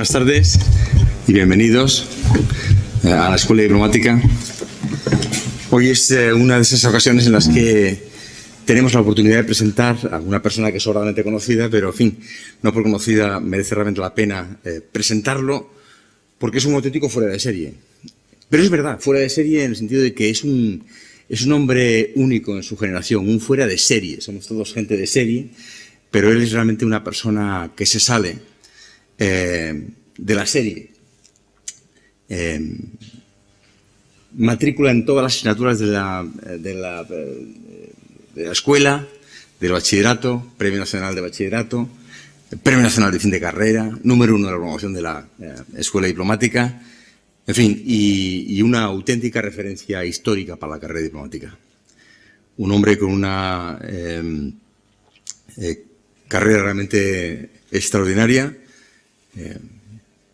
Buenas tardes y bienvenidos a la Escuela Diplomática. Hoy es una de esas ocasiones en las que tenemos la oportunidad de presentar a una persona que es sobradamente conocida, pero, en fin, no por conocida merece realmente la pena presentarlo, porque es un auténtico fuera de serie. Pero es verdad, fuera de serie en el sentido de que es un hombre único en su generación, un fuera de serie. Somos todos gente de serie, pero él es realmente una persona que se sale de la serie. Matrícula en todas las asignaturas de la escuela, del bachillerato, Premio Nacional de Bachillerato, Premio Nacional de Fin de Carrera, número 1 de la promoción de la Escuela Diplomática, en fin, y una auténtica referencia histórica para la carrera diplomática. Un hombre con una carrera realmente extraordinaria,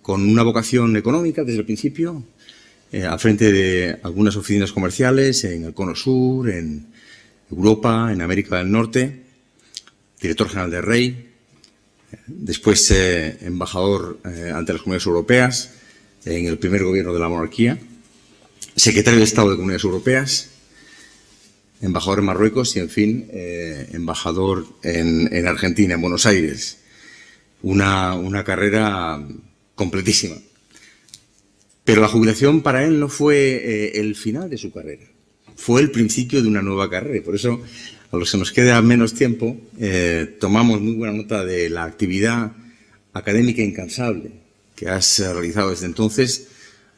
con una vocación económica desde el principio, al frente de algunas oficinas comerciales en el Cono Sur, en Europa, en América del Norte, director general de Rey, después embajador ante las Comunidades Europeas en el primer gobierno de la monarquía, secretario de Estado de Comunidades Europeas, embajador en Marruecos y, en fin, embajador en Argentina, en Buenos Aires. Una carrera completísima. Pero la jubilación para él no fue el final de su carrera, fue el principio de una nueva carrera. Y por eso, a los que nos queda menos tiempo, tomamos muy buena nota de la actividad académica incansable que has realizado desde entonces,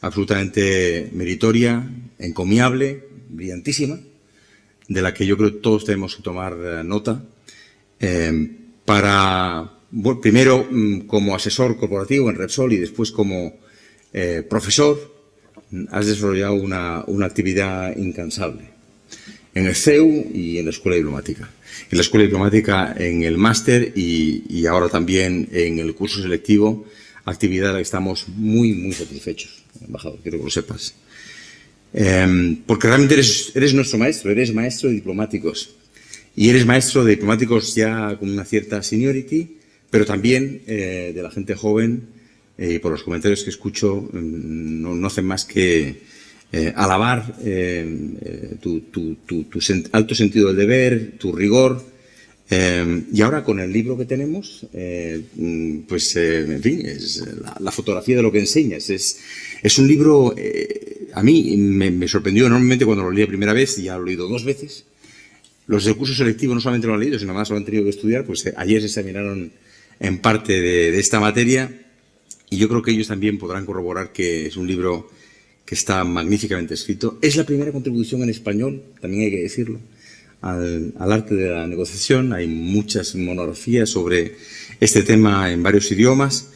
absolutamente meritoria, encomiable, brillantísima, de la que yo creo que todos tenemos que tomar nota, bueno, primero como asesor corporativo en Repsol y después como profesor. Has desarrollado una actividad incansable en el CEU y en la Escuela Diplomática. En la Escuela Diplomática, en el máster y ahora también en el curso selectivo, actividad de la que estamos muy, muy satisfechos, embajador, quiero que lo sepas. Porque realmente eres nuestro maestro, eres maestro de diplomáticos. Y eres maestro de diplomáticos ya con una cierta seniority, pero también de la gente joven, y por los comentarios que escucho, no hacen más que alabar tu alto sentido del deber, tu rigor. Y ahora con el libro que tenemos, pues, en fin, es la fotografía de lo que enseñas. Es un libro, a mí me sorprendió enormemente cuando lo leí la primera vez, y ya lo he leído 2 veces. Los del curso selectivo no solamente lo han leído, sino además lo han tenido que estudiar, pues ayer se examinaron en parte de esta materia, y yo creo que ellos también podrán corroborar que es un libro que está magníficamente escrito. Es la primera contribución en español, también hay que decirlo, al arte de la negociación. Hay muchas monografías sobre este tema en varios idiomas,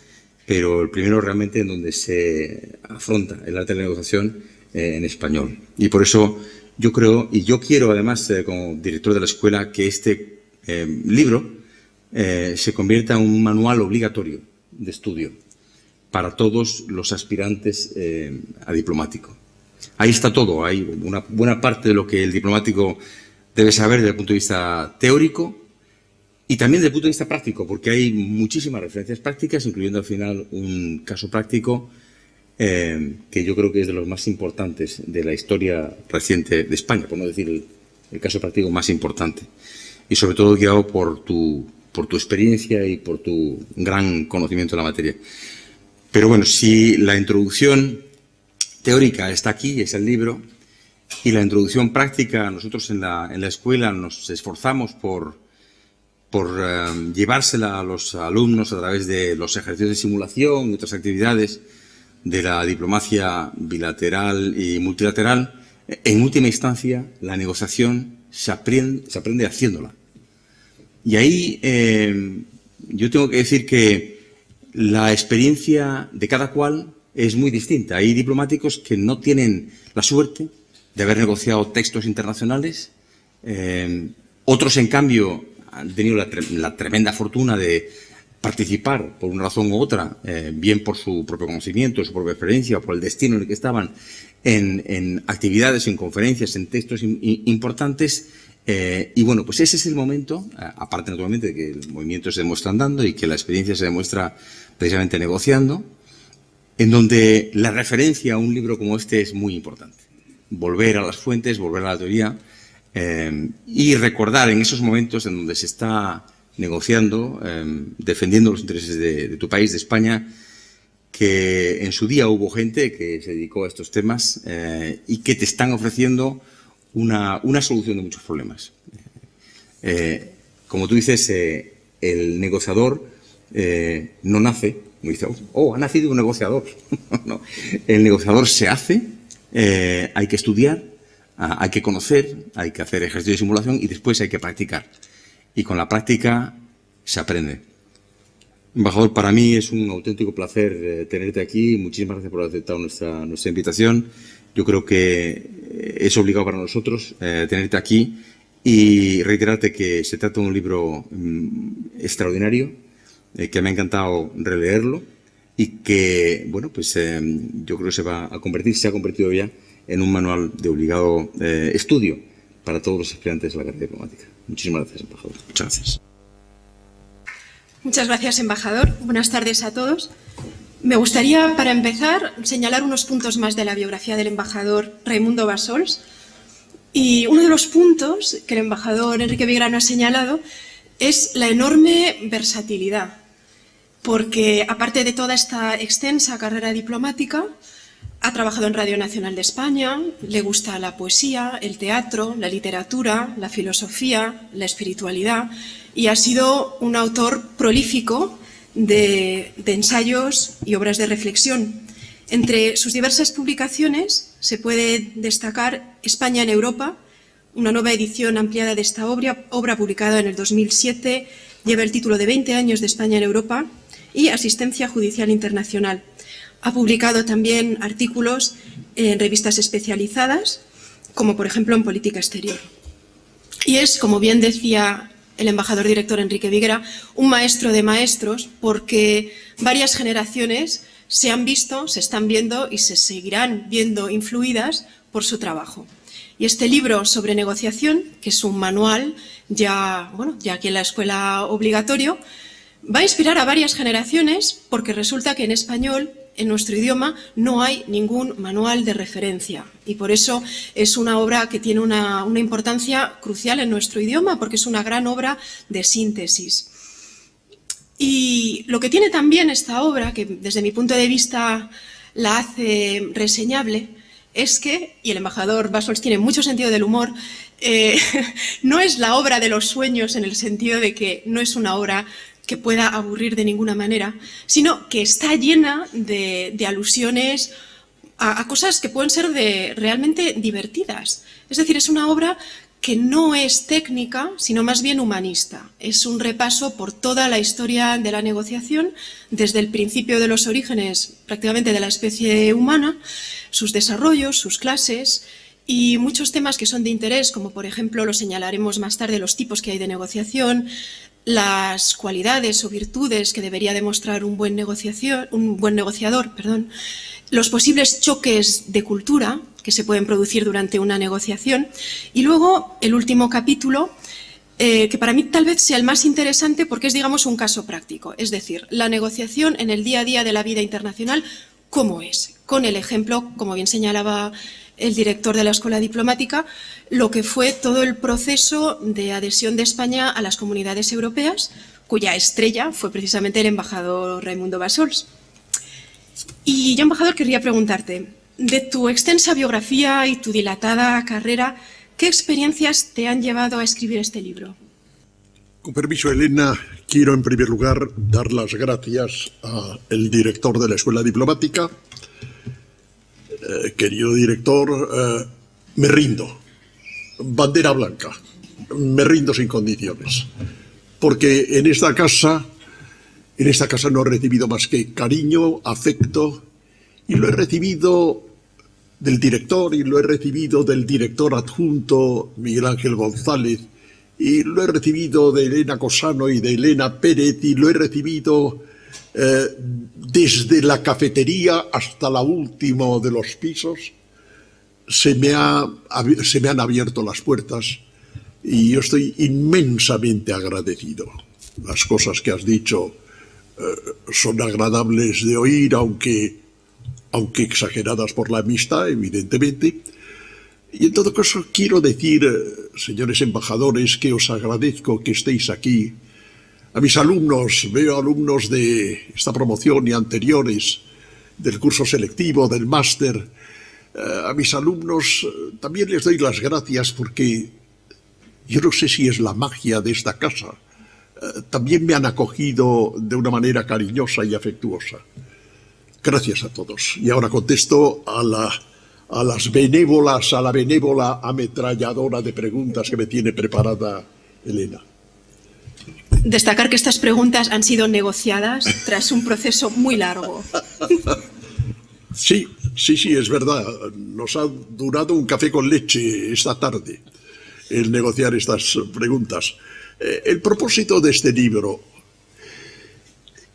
pero el primero realmente en donde se afronta el arte de la negociación en español. Y por eso yo creo, y yo quiero además, como director de la escuela, que este libro se convierta en un manual obligatorio de estudio para todos los aspirantes a diplomático. Ahí está todo, hay una buena parte de lo que el diplomático debe saber desde el punto de vista teórico y también desde el punto de vista práctico, porque hay muchísimas referencias prácticas, incluyendo al final un caso práctico que yo creo que es de los más importantes de la historia reciente de España, por no decir el caso práctico más importante. Y sobre todo guiado por tu experiencia y por tu gran conocimiento de la materia. Pero bueno, si la introducción teórica está aquí, es el libro, y la introducción práctica, nosotros en la escuela nos esforzamos por llevársela a los alumnos a través de los ejercicios de simulación y otras actividades de la diplomacia bilateral y multilateral. En última instancia, la negociación se aprende haciéndola. Y ahí yo tengo que decir que la experiencia de cada cual es muy distinta. Hay diplomáticos que no tienen la suerte de haber negociado textos internacionales. Otros, en cambio, han tenido la tremenda fortuna de participar, por una razón u otra, bien por su propio conocimiento, su propia experiencia, o por el destino en el que estaban, en actividades, en conferencias, en textos importantes. Y bueno, pues ese es el momento, aparte naturalmente de que el movimiento se demuestra andando y que la experiencia se demuestra precisamente negociando, en donde la referencia a un libro como este es muy importante. Volver a las fuentes, volver a la teoría y recordar en esos momentos en donde se está negociando, defendiendo los intereses de tu país, de España, que en su día hubo gente que se dedicó a estos temas y que te están ofreciendo una solución de muchos problemas. Como tú dices, el negociador no nace, como dice, ha nacido un negociador. No, el negociador se hace, hay que estudiar, hay que conocer, hay que hacer ejercicio de simulación y después hay que practicar. Y con la práctica se aprende. Embajador, para mí es un auténtico placer tenerte aquí. Muchísimas gracias por haber aceptado nuestra invitación. Yo creo que es obligado para nosotros tenerte aquí y reiterarte que se trata de un libro extraordinario, que me ha encantado releerlo y que, bueno, pues yo creo que se ha convertido ya en un manual de obligado estudio para todos los aspirantes de la carrera diplomática. Muchísimas gracias, embajador. Muchas gracias. Muchas gracias, embajador. Buenas tardes a todos. Me gustaría, para empezar, señalar unos puntos más de la biografía del embajador Raimundo Bassols. Y uno de los puntos que el embajador Enrique Vigrano ha señalado es la enorme versatilidad, porque aparte de toda esta extensa carrera diplomática, ha trabajado en Radio Nacional de España, le gusta la poesía, el teatro, la literatura, la filosofía, la espiritualidad y ha sido un autor prolífico de ensayos y obras de reflexión. Entre sus diversas publicaciones se puede destacar España en Europa, una nueva edición ampliada de esta obra publicada en el 2007, lleva el título de 20 años de España en Europa y Asistencia Judicial Internacional. Ha publicado también artículos en revistas especializadas, como por ejemplo en Política Exterior. Y es, como bien decía el embajador director Enrique Viguera, un maestro de maestros, porque varias generaciones se han visto, se están viendo y se seguirán viendo influidas por su trabajo. Y este libro sobre negociación, que es un manual ya aquí en la escuela obligatorio, va a inspirar a varias generaciones porque resulta que en español, en nuestro idioma, no hay ningún manual de referencia y por eso es una obra que tiene una importancia crucial en nuestro idioma porque es una gran obra de síntesis. Y lo que tiene también esta obra, que desde mi punto de vista la hace reseñable, es que, y el embajador Bassols tiene mucho sentido del humor, no es la obra de los sueños en el sentido de que no es una obra que pueda aburrir de ninguna manera, sino que está llena de alusiones a cosas que pueden ser realmente divertidas. Es decir, es una obra que no es técnica, sino más bien humanista. Es un repaso por toda la historia de la negociación, desde el principio de los orígenes prácticamente de la especie humana, sus desarrollos, sus clases y muchos temas que son de interés, como por ejemplo, lo señalaremos más tarde, los tipos que hay de negociación, las cualidades o virtudes que debería demostrar un buen negociador, los posibles choques de cultura que se pueden producir durante una negociación y luego el último capítulo, que para mí tal vez sea el más interesante porque es, digamos, un caso práctico, es decir, la negociación en el día a día de la vida internacional, ¿cómo es? Con el ejemplo, como bien señalaba el director de la Escuela Diplomática, lo que fue todo el proceso de adhesión de España a las comunidades europeas, cuya estrella fue precisamente el embajador Raimundo Bassols. Y yo, embajador, querría preguntarte, de tu extensa biografía y tu dilatada carrera, ¿qué experiencias te han llevado a escribir este libro? Con permiso, Elena, quiero en primer lugar dar las gracias al director de la Escuela Diplomática. Querido director, me rindo. Bandera blanca. Me rindo sin condiciones. Porque en esta casa no he recibido más que cariño, afecto, y lo he recibido del director, y lo he recibido del director adjunto Miguel Ángel González, y lo he recibido de Elena Cosano y de Elena Pérez, y lo he recibido desde la cafetería hasta la última de los pisos. Se me han abierto las puertas y yo estoy inmensamente agradecido. Las cosas que has dicho son agradables de oír, aunque aunque exageradas por la amistad, evidentemente. Y en todo caso quiero decir, señores embajadores, que os agradezco que estéis aquí. A mis alumnos, veo alumnos de esta promoción y anteriores, del curso selectivo, del máster. A mis alumnos también les doy las gracias porque yo no sé si es la magia de esta casa. También me han acogido de una manera cariñosa y afectuosa. Gracias a todos. Y ahora contesto a la benévola ametralladora de preguntas que me tiene preparada Elena. Destacar que estas preguntas han sido negociadas tras un proceso muy largo. Sí, es verdad. Nos ha durado un café con leche esta tarde el negociar estas preguntas. El propósito de este libro,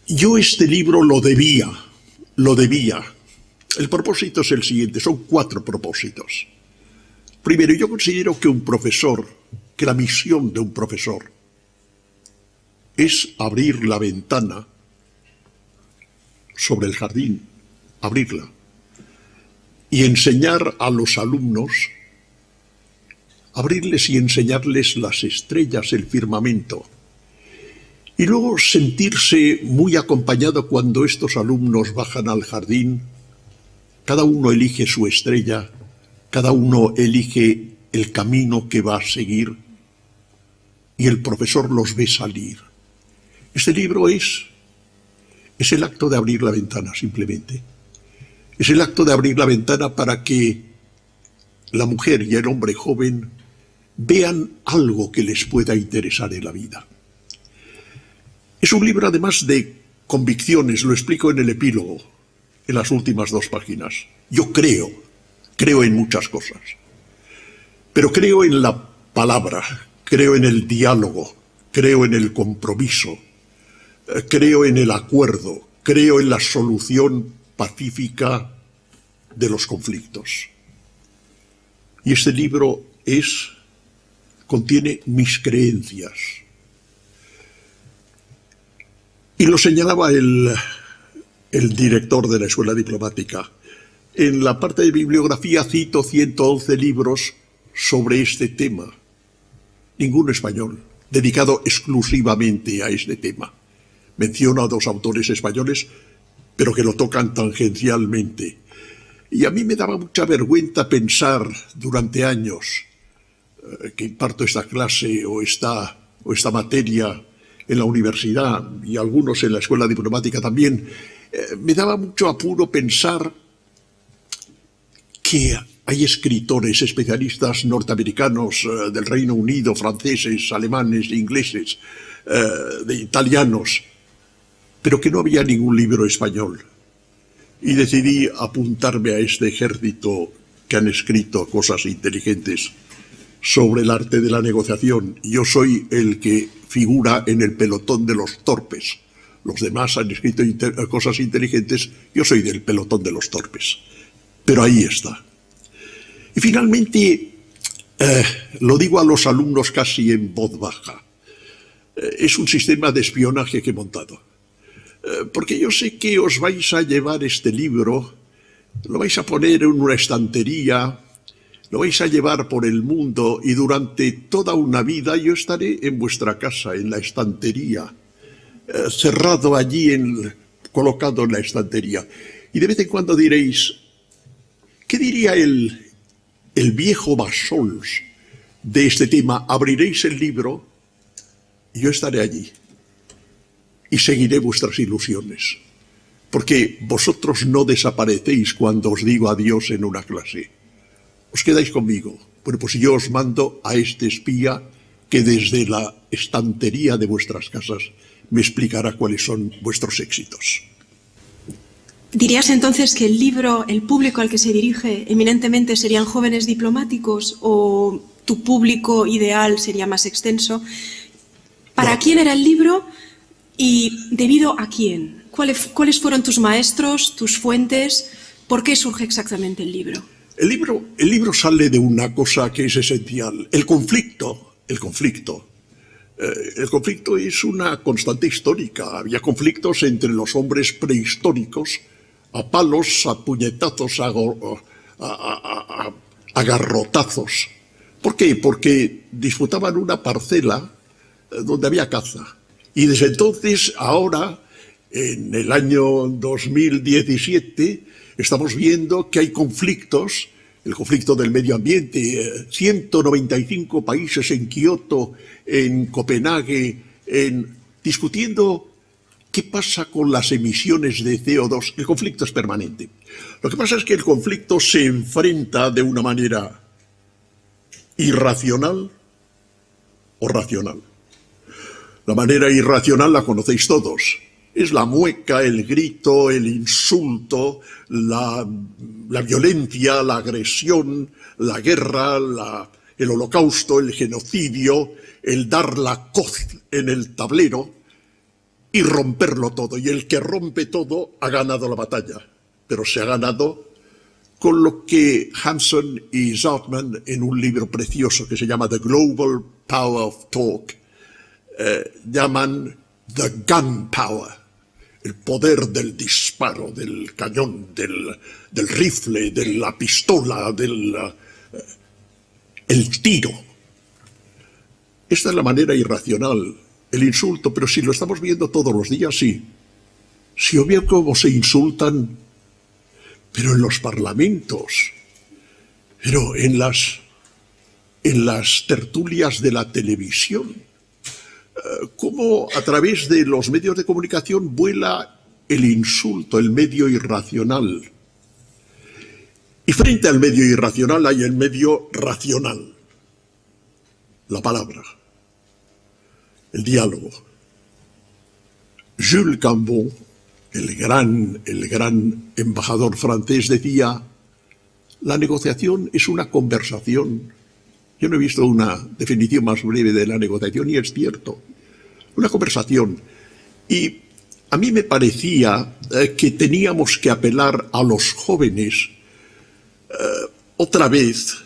yo este libro lo debía. El propósito es el siguiente, son 4 propósitos. Primero, yo considero que la misión de un profesor es abrir la ventana sobre el jardín, abrirla, y enseñar a los alumnos, abrirles y enseñarles las estrellas, el firmamento, y luego sentirse muy acompañado cuando estos alumnos bajan al jardín. Cada uno elige su estrella, cada uno elige el camino que va a seguir, y el profesor los ve salir. Este libro es el acto de abrir la ventana, simplemente. Es el acto de abrir la ventana para que la mujer y el hombre joven vean algo que les pueda interesar en la vida. Es un libro, además, de convicciones, lo explico en el epílogo, en las últimas 2 páginas. Yo creo en muchas cosas, pero creo en la palabra, creo en el diálogo, creo en el compromiso, creo en el acuerdo, creo en la solución pacífica de los conflictos. Y este libro contiene mis creencias. Y lo señalaba el director de la Escuela Diplomática. En la parte de bibliografía cito 111 libros sobre este tema, ninguno español, dedicado exclusivamente a este tema. Menciono a 2 autores españoles, pero que lo tocan tangencialmente. Y a mí me daba mucha vergüenza pensar durante años que imparto esta clase o esta materia en la universidad y algunos en la Escuela Diplomática también, me daba mucho apuro pensar que hay escritores, especialistas norteamericanos, del Reino Unido, franceses, alemanes, ingleses, italianos, pero que no había ningún libro español. Y decidí apuntarme a este ejército que han escrito cosas inteligentes sobre el arte de la negociación. Yo soy el que figura en el pelotón de los torpes. Los demás han escrito cosas inteligentes, yo soy del pelotón de los torpes. Pero ahí está. Y finalmente, lo digo a los alumnos casi en voz baja, es un sistema de espionaje que he montado. Porque yo sé que os vais a llevar este libro, lo vais a poner en una estantería, lo vais a llevar por el mundo y durante toda una vida yo estaré en vuestra casa, en la estantería, cerrado allí, colocado en la estantería. Y de vez en cuando diréis, ¿qué diría el viejo Bassols de este tema? Abriréis el libro y yo estaré allí. Y seguiré vuestras ilusiones, porque vosotros no desaparecéis cuando os digo adiós en una clase. Os quedáis conmigo. Bueno, pues yo os mando a este espía que desde la estantería de vuestras casas me explicará cuáles son vuestros éxitos. ¿Dirías entonces que el libro, el público al que se dirige eminentemente serían jóvenes diplomáticos o tu público ideal sería más extenso? ¿Para quién era el libro? ¿Y debido a quién? ¿Cuáles fueron tus maestros, tus fuentes? ¿Por qué surge exactamente el libro? El libro sale de una cosa que es esencial, el conflicto. El conflicto es una constante histórica. Había conflictos entre los hombres prehistóricos, a palos, a puñetazos, a garrotazos. ¿Por qué? Porque disputaban una parcela donde había caza. Y desde entonces, ahora, en el año 2017, estamos viendo que hay conflictos, el conflicto del medio ambiente, 195 países en Kioto, en Copenhague, discutiendo qué pasa con las emisiones de CO2. El conflicto es permanente. Lo que pasa es que el conflicto se enfrenta de una manera irracional o racional. La manera irracional la conocéis todos. Es la mueca, el grito, el insulto, la violencia, la agresión, la guerra, el holocausto, el genocidio, el dar la coz en el tablero y romperlo todo. Y el que rompe todo ha ganado la batalla. Pero se ha ganado con lo que Hanson y Zautman, en un libro precioso que se llama The Global Power of Talk, llaman the gun power, el poder del disparo, del cañón, del rifle, de la pistola, el tiro. Esta es la manera irracional, el insulto, pero si lo estamos viendo todos los días, sí. Si obvio cómo se insultan, pero en los parlamentos, pero en las tertulias de la televisión, cómo a través de los medios de comunicación vuela el insulto, el medio irracional. Y frente al medio irracional hay el medio racional, la palabra, el diálogo. Jules Cambon, el gran embajador francés, decía: la negociación es una conversación. Yo no he visto una definición más breve de la negociación y es cierto, una conversación. Y a mí me parecía que teníamos que apelar a los jóvenes otra vez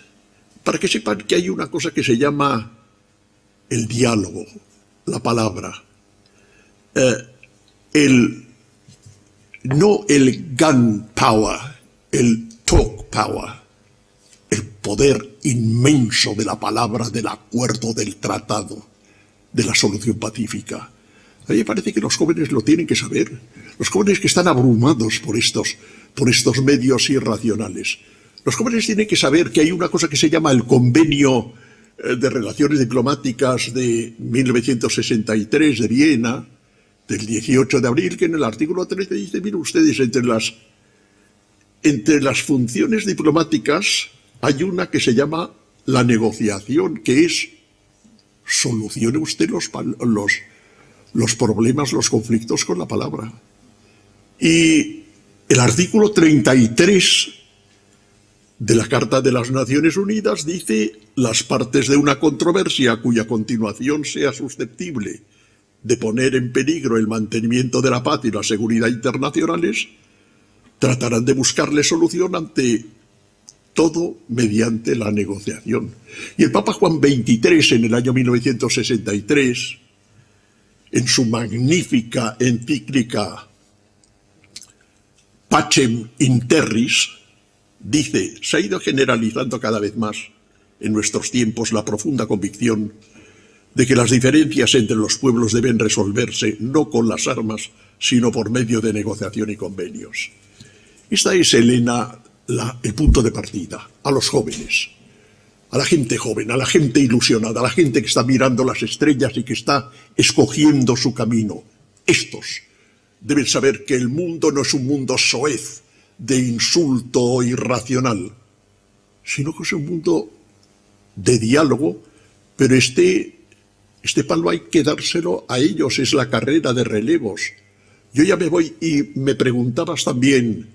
para que sepan que hay una cosa que se llama el diálogo, la palabra, no el gun power, el talk power, el poder inmenso de la palabra, del acuerdo, del tratado, de la solución pacífica. A mí me parece que los jóvenes lo tienen que saber, los jóvenes que están abrumados por estos medios irracionales. Los jóvenes tienen que saber que hay una cosa que se llama el Convenio de Relaciones Diplomáticas de 1963 de Viena, del 18 de abril, que en el artículo 13 dice: miren ustedes, entre las funciones diplomáticas hay una que se llama la negociación, que es solucione usted los problemas, los conflictos con la palabra. Y el artículo 33 de la Carta de las Naciones Unidas dice: las partes de una controversia cuya continuación sea susceptible de poner en peligro el mantenimiento de la paz y la seguridad internacionales, tratarán de buscarle solución ante todo mediante la negociación. Y el Papa Juan XXIII, en el año 1963, en su magnífica encíclica Pacem in Terris, dice: se ha ido generalizando cada vez más en nuestros tiempos la profunda convicción de que las diferencias entre los pueblos deben resolverse no con las armas, sino por medio de negociación y convenios. Esta es, Elena, el punto de partida, a los jóvenes, a la gente joven, a la gente ilusionada, a la gente que está mirando las estrellas y que está escogiendo su camino. Estos deben saber que el mundo no es un mundo soez de insulto irracional, sino que es un mundo de diálogo, pero este palo hay que dárselo a ellos, es la carrera de relevos. Yo ya me voy y me preguntabas también,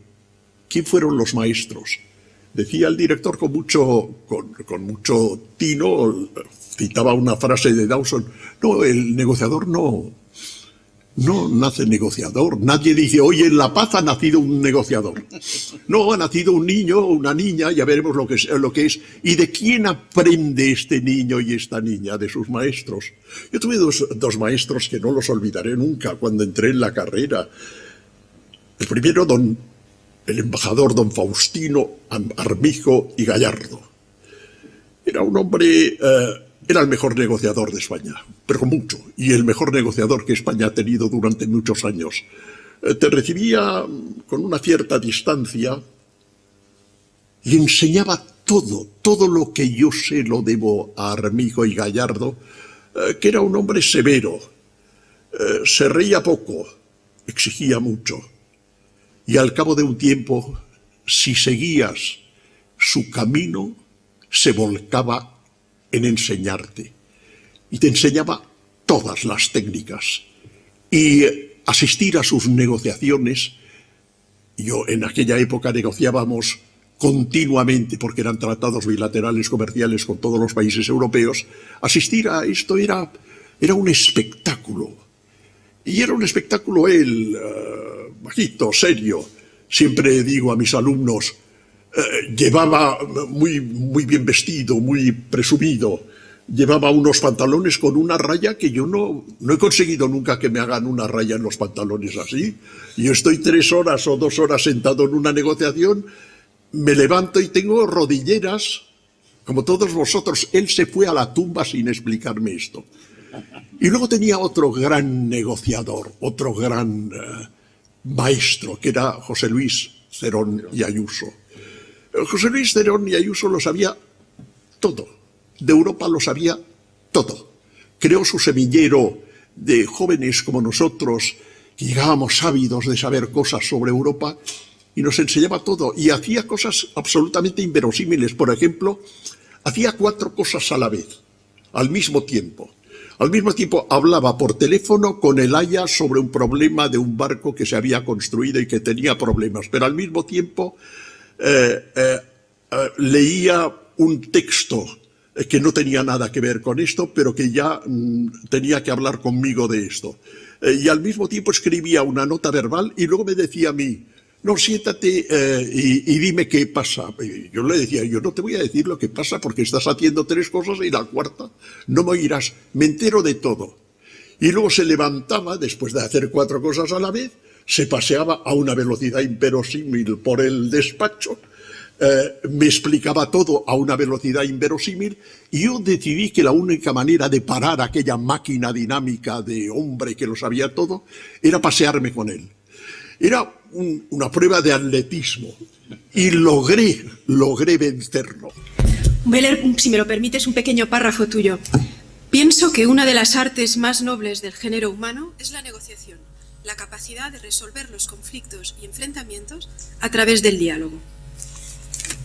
¿quién fueron los maestros? Decía el director con mucho tino, citaba una frase de Dawson: no, el negociador no nace negociador. Nadie dice: oye, en la paz ha nacido un negociador. No, ha nacido un niño o una niña, ya veremos lo que es. ¿Y de quién aprende este niño y esta niña? De sus maestros. Yo tuve dos maestros que no los olvidaré nunca cuando entré en la carrera. El primero, don el embajador don Faustino Armijo y Gallardo. Era un hombre, era el mejor negociador de España, pero mucho, y el mejor negociador que España ha tenido durante muchos años. Te recibía con una cierta distancia y enseñaba todo lo que yo sé lo debo a Armijo y Gallardo, que era un hombre severo, se reía poco, exigía mucho, y al cabo de un tiempo, si seguías su camino, se volcaba en enseñarte, y te enseñaba todas las técnicas, y asistir a sus negociaciones. Yo en aquella época negociábamos continuamente, porque eran tratados bilaterales comerciales con todos los países europeos. Asistir a esto era un espectáculo. Y era un espectáculo él, bajito, serio. Siempre digo a mis alumnos, llevaba muy bien vestido, muy presumido. Llevaba unos pantalones con una raya que yo no he conseguido nunca que me hagan una raya en los pantalones así. Yo estoy 3 horas o 2 horas sentado en una negociación, me levanto y tengo rodilleras, como todos vosotros. Él se fue a la tumba sin explicarme esto. Y luego tenía otro gran negociador, otro gran maestro, que era José Luis Cerón y Ayuso. José Luis Cerón y Ayuso lo sabía todo. De Europa lo sabía todo. Creó su semillero de jóvenes como nosotros, que llegábamos ávidos de saber cosas sobre Europa, y nos enseñaba todo. Y hacía cosas absolutamente inverosímiles. Por ejemplo, hacía 4 cosas a la vez, al mismo tiempo. Al mismo tiempo hablaba por teléfono con el Haya sobre un problema de un barco que se había construido y que tenía problemas, pero al mismo tiempo leía un texto que no tenía nada que ver con esto, pero que ya tenía que hablar conmigo de esto. Y al mismo tiempo escribía una nota verbal y luego me decía a mí, no, siéntate y dime qué pasa. Y yo le decía, yo no te voy a decir lo que pasa porque estás haciendo 3 cosas y la cuarta no me oirás. Me entero de todo. Y luego se levantaba, después de hacer 4 cosas a la vez, se paseaba a una velocidad inverosímil por el despacho, me explicaba todo a una velocidad inverosímil, y yo decidí que la única manera de parar aquella máquina dinámica de hombre que lo sabía todo era pasearme con él. Era una prueba de atletismo y logré vencerlo. Voy a leer, si me lo permites, un pequeño párrafo tuyo. Pienso que una de las artes más nobles del género humano es la negociación, la capacidad de resolver los conflictos y enfrentamientos a través del diálogo.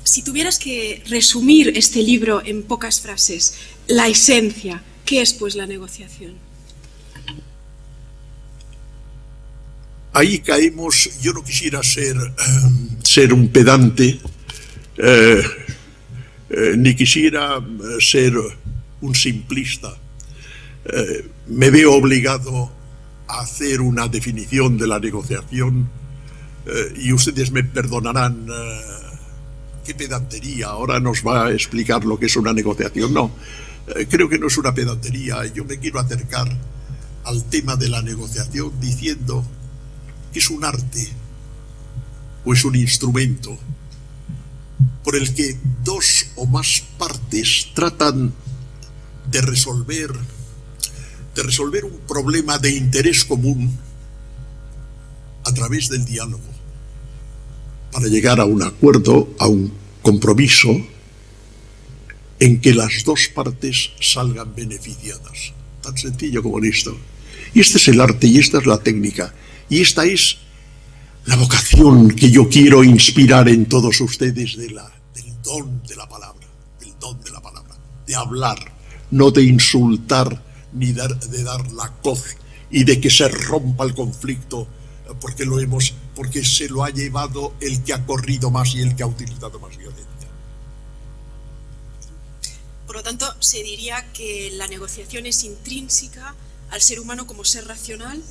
Si tuvieras que resumir este libro en pocas frases, la esencia, ¿qué es pues la negociación? Ahí caemos. Yo no quisiera ser un pedante, ni quisiera ser un simplista. Me veo obligado a hacer una definición de la negociación, y ustedes me perdonarán. Qué pedantería, ahora nos va a explicar lo que es una negociación. No, creo que no es una pedantería. Yo me quiero acercar al tema de la negociación diciendo que es un arte o es un instrumento por el que 2 o más partes tratan de resolver un problema de interés común a través del diálogo, para llegar a un acuerdo, a un compromiso en que las 2 partes salgan beneficiadas. Tan sencillo como esto. Y este es el arte y esta es la técnica. Y esta es la vocación que yo quiero inspirar en todos ustedes del don de la palabra, de hablar, no de insultar ni de dar la coz y de que se rompa el conflicto porque se lo ha llevado el que ha corrido más y el que ha utilizado más violencia. Por lo tanto, se diría que la negociación es intrínseca al ser humano como ser racional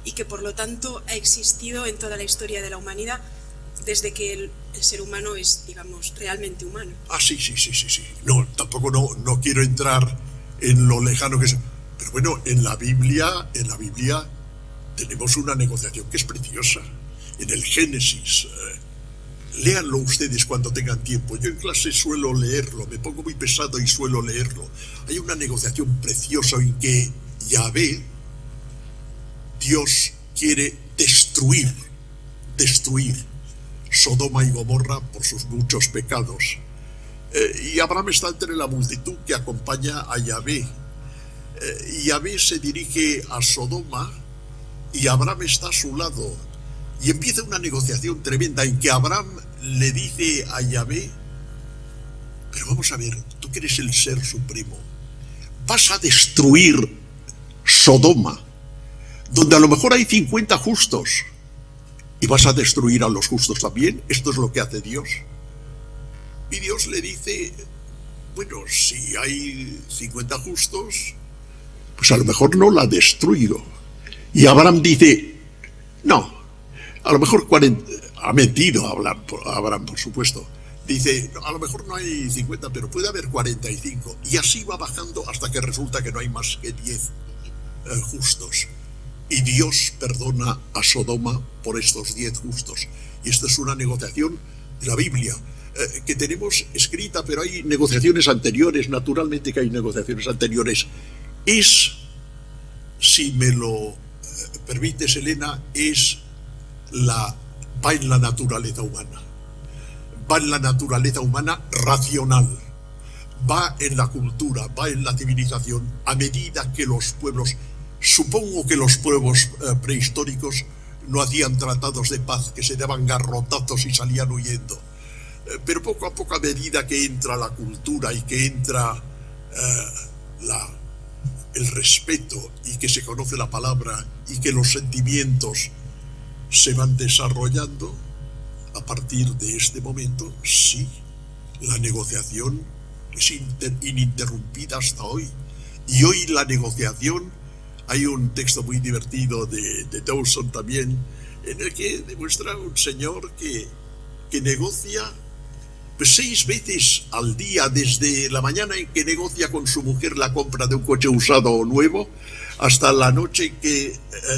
y que por lo tanto ha existido en toda la historia de la humanidad desde que el ser humano es, digamos, realmente humano. Ah, sí. No, tampoco no quiero entrar en lo lejano que es. Pero bueno, en la Biblia tenemos una negociación que es preciosa. En el Génesis, léanlo ustedes cuando tengan tiempo. Yo en clase suelo leerlo, me pongo muy pesado y suelo leerlo. Hay una negociación preciosa en que Yahvé, Dios, quiere destruir Sodoma y Gomorra por sus muchos pecados. Y Abraham está entre la multitud que acompaña a Yahvé. Yahvé se dirige a Sodoma y Abraham está a su lado. Y empieza una negociación tremenda en que Abraham le dice a Yahvé: pero vamos a ver, tú que eres el ser supremo, vas a destruir Sodoma, donde a lo mejor hay 50 justos, y vas a destruir a los justos también. Esto es lo que hace Dios. Y Dios le dice: bueno, si hay 50 justos, pues a lo mejor no la destruyo. Y Abraham dice: no, a lo mejor 40, ha mentido Abraham, por supuesto. Dice: a lo mejor no hay 50, pero puede haber 45. Y así va bajando hasta que resulta que no hay más que 10 justos. Y Dios perdona a Sodoma por estos 10 justos. Y esto es una negociación de la Biblia que tenemos escrita, pero hay negociaciones anteriores, naturalmente que hay negociaciones anteriores. Es, si me lo permites, Elena, va en la naturaleza humana. Va en la naturaleza humana racional. Va en la cultura, va en la civilización, a medida que los pueblos, supongo que los pueblos prehistóricos no hacían tratados de paz, que se daban garrotazos y salían huyendo. Pero poco a poco, a medida que entra la cultura y que entra el respeto y que se conoce la palabra y que los sentimientos se van desarrollando, a partir de este momento, sí, la negociación es ininterrumpida hasta hoy. Y hoy la negociación, hay un texto muy divertido de Dawson también, en el que demuestra un señor que negocia pues 6 veces al día, desde la mañana en que negocia con su mujer la compra de un coche usado o nuevo, hasta la noche que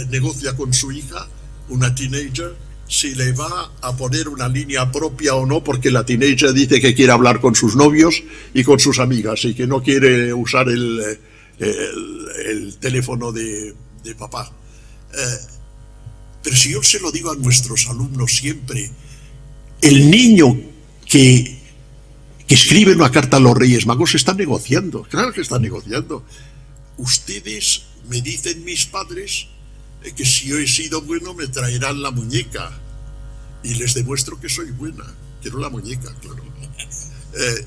negocia con su hija, una teenager, si le va a poner una línea propia o no, porque la teenager dice que quiere hablar con sus novios y con sus amigas y que no quiere usar el teléfono de papá. Pero si yo se lo digo a nuestros alumnos siempre, el niño que escribe una carta a los Reyes Magos está negociando, claro que está negociando. Ustedes me dicen, mis padres, que si yo he sido bueno me traerán la muñeca, y les demuestro que soy buena, quiero la muñeca, claro.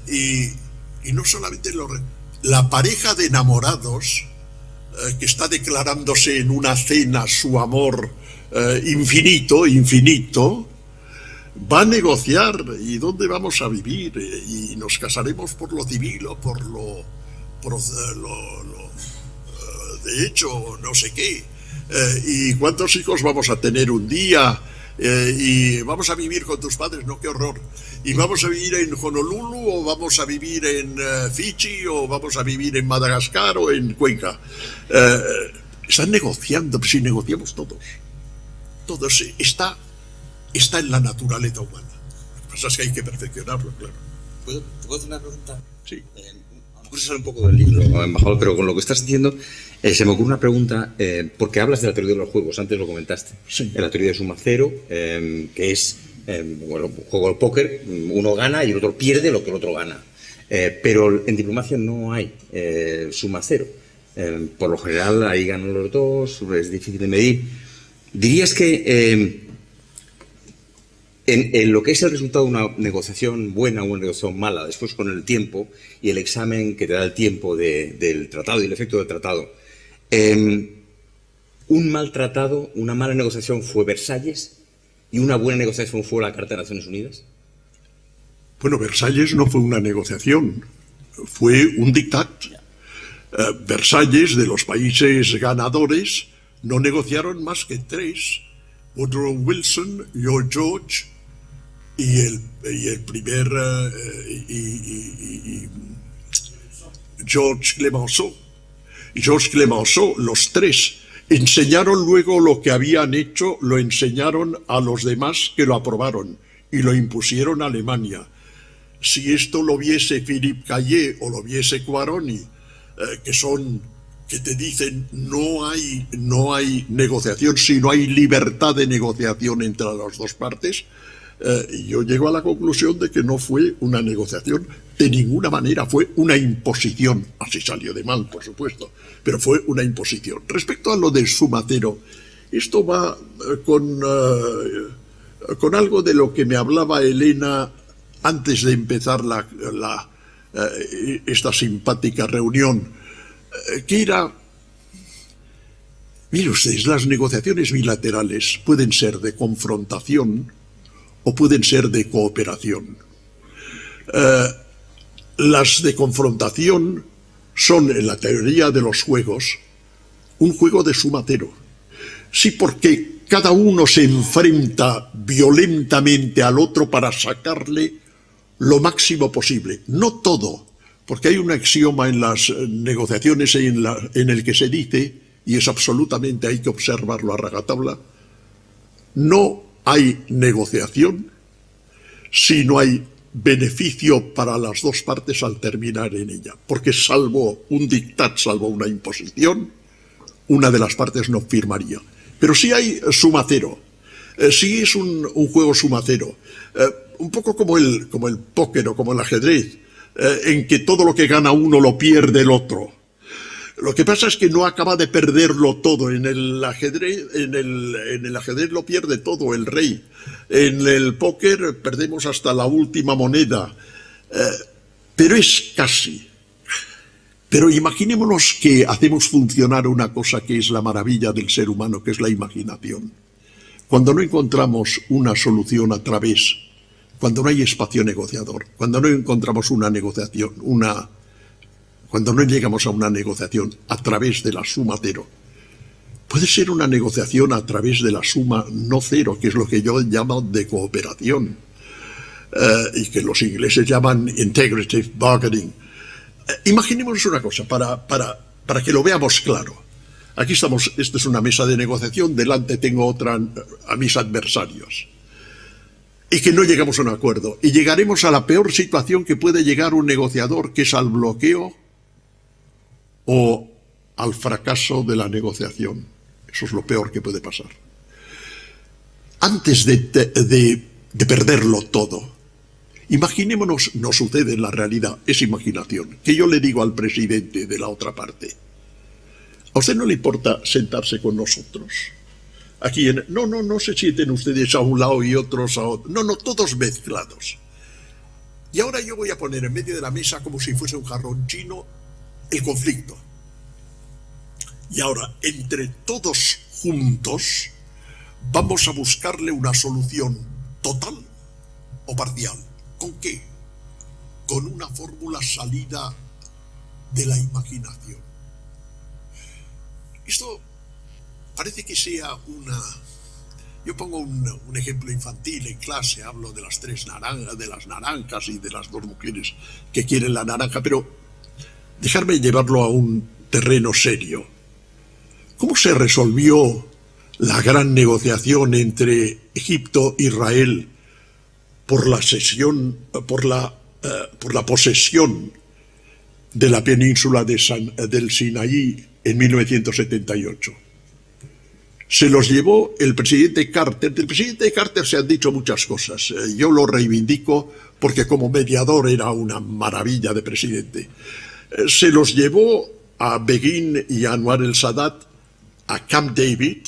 Y no solamente la pareja de enamorados que está declarándose en una cena su amor infinito, va a negociar. ¿Y dónde vamos a vivir? ¿Y nos casaremos por lo civil o por lo de hecho, no sé qué? ¿Y cuántos hijos vamos a tener un día? ¿Y vamos a vivir con tus padres? No, qué horror. ¿Y vamos a vivir en Honolulu o vamos a vivir en Fiji o vamos a vivir en Madagascar o en Cuenca? Están negociando, pues si negociamos todos. Todos. Está en la naturaleza humana. Lo que pasa es que hay que perfeccionarlo, claro. ¿Puedo hacer una pregunta? Sí. A lo mejor se sale un poco del libro, embajador, pero con lo que estás diciendo se me ocurre una pregunta, porque hablas de la teoría de los juegos, antes lo comentaste. Sí. La teoría de suma cero, que es, bueno, un juego de póker, uno gana y el otro pierde lo que el otro gana. Pero en diplomacia no hay suma cero. Por lo general ahí ganan los dos, es difícil de medir. ¿Dirías que en lo que es el resultado de una negociación buena o una negociación mala, después con el tiempo y el examen que te da el tiempo del tratado y el efecto del tratado, un mal tratado, una mala negociación fue Versalles y una buena negociación fue la Carta de Naciones Unidas? Bueno, Versalles no fue una negociación, fue un dictat. Versalles, de los países ganadores, no negociaron más que 3. Woodrow Wilson, Lloyd George y el primer Georges Clemenceau. Y Georges Clemenceau, los 3, enseñaron luego lo que habían hecho, lo enseñaron a los demás que lo aprobaron. y lo impusieron a Alemania. Si esto lo viese Philippe Cayet o lo viese Quaroni, que te dicen no hay negociación, sino hay libertad de negociación entre las dos partes, yo llego a la conclusión de que no fue una negociación de ninguna manera, fue una imposición. Así salió de mal, por supuesto, pero fue una imposición. Respecto a lo del Sumatero, esto va con algo de lo que me hablaba Elena antes de empezar esta simpática reunión, que era, miren ustedes, las negociaciones bilaterales pueden ser de confrontación o pueden ser de cooperación. Las de confrontación son, en la teoría de los juegos, un juego de Sumatero. Sí, porque cada uno se enfrenta violentamente al otro para sacarle lo máximo posible. No todo, porque hay un axioma en las negociaciones en el que se dice, y es absolutamente, hay que observarlo a rajatabla, no hay negociación si no hay beneficio para las dos partes al terminar en ella. Porque salvo un dictat, salvo una imposición, una de las partes no firmaría. Pero sí hay suma cero, sí es un juego suma cero, un poco como el póker o como el ajedrez, en que todo lo que gana uno lo pierde el otro. Lo que pasa es que no acaba de perderlo todo. En el ajedrez lo pierde todo el rey. En el póker perdemos hasta la última moneda. Pero es casi. Pero imaginémonos que hacemos funcionar una cosa que es la maravilla del ser humano, que es la imaginación. Cuando no encontramos una solución a través, cuando no hay espacio negociador, cuando no encontramos una negociación, cuando no llegamos a una negociación a través de la suma cero, puede ser una negociación a través de la suma no cero, que es lo que yo llamo de cooperación, y que los ingleses llaman integrative bargaining. Imaginémonos una cosa, para que lo veamos claro. Aquí estamos, esta es una mesa de negociación, delante tengo otra a mis adversarios. Y que no llegamos a un acuerdo. Y llegaremos a la peor situación que puede llegar un negociador, que es al bloqueo o al fracaso de la negociación. Eso es lo peor que puede pasar. Antes de perderlo todo, imaginémonos, no sucede en la realidad, es imaginación, que yo le digo al presidente de la otra parte: ¿a usted no le importa sentarse con nosotros? Aquí no se sienten ustedes a un lado y otros a otro. No, todos mezclados. Y ahora yo voy a poner en medio de la mesa, como si fuese un jarrón chino, el conflicto. Y ahora, entre todos juntos, vamos a buscarle una solución total o parcial. ¿Con qué? Con una fórmula salida de la imaginación. Esto parece que sea Yo pongo un ejemplo infantil en clase, hablo de las las naranjas y de las dos mujeres que quieren la naranja, pero dejarme llevarlo a un terreno serio. ¿Cómo se resolvió la gran negociación entre Egipto e Israel por la posesión de la península del Sinaí en 1978? Se los llevó el presidente Carter. Del presidente Carter se han dicho muchas cosas. Yo lo reivindico porque como mediador era una maravilla de presidente. Se los llevó a Begin y a Anwar el-Sadat a Camp David,